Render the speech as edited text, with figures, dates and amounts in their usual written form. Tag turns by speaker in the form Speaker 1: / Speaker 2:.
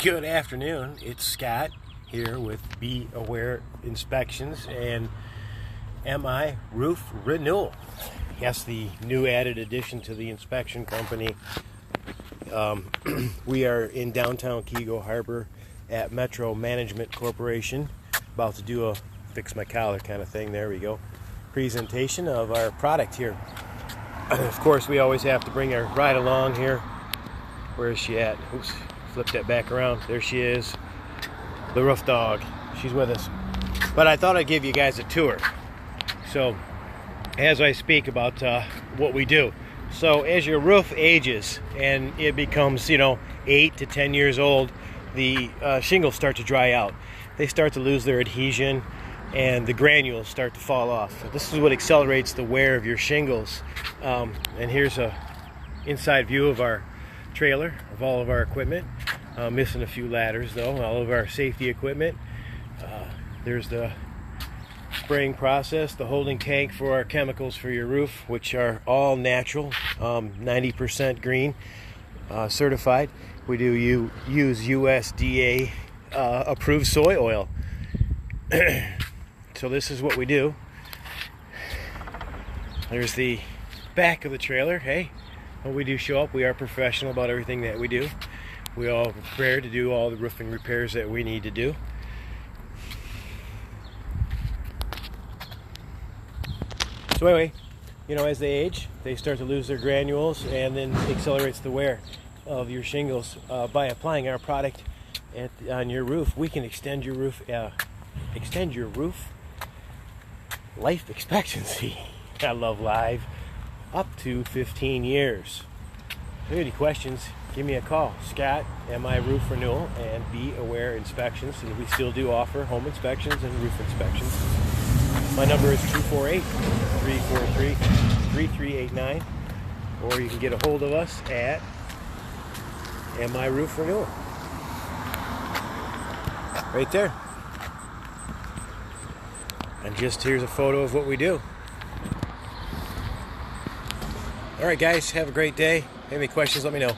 Speaker 1: Good afternoon, it's Scott here with Be Aware Inspections and MI Roof Renewal. Yes, the new added addition to the inspection company. We are in downtown Keego Harbor at Metro Management Corporation, about to do a fix my collar kind of thing. There we go. Presentation of our product here. Of course, we always have to bring her right along here. Where is she at? Oops. Flip that back around. There she is, the roof dog. She's with us. But I thought I'd give you guys a tour. So, as I speak about what we do. So, as your roof ages and it becomes, 8 to 10 years old, the shingles start to dry out. They start to lose their adhesion and the granules start to fall off. So this is what accelerates the wear of your shingles. And here's a inside view of our trailer, of all of our equipment. Missing a few ladders though, all of our safety equipment. There's the spraying process, the holding tank for our chemicals for your roof, which are all natural, 90% green, certified. We do use USDA approved soy oil. So this is what we do. There's the back of the trailer. Hey, when we do show up, we are professional about everything that we do. We all prepared to do all the roofing repairs that we need to do. So anyway, as they age, they start to lose their granules, and then accelerates the wear of your shingles. By applying our product on your roof, we can extend your roof life expectancy. I love live. Up to 15 years. If you have any questions, give me a call. Scott, MI Roof Renewal, and Be Aware Inspections. And we still do offer home inspections and roof inspections. My number is 248-343-3389. Or you can get a hold of us at MI Roof Renewal. Right there. And just here's a photo of what we do. All right, guys, have a great day. If you have any questions, let me know.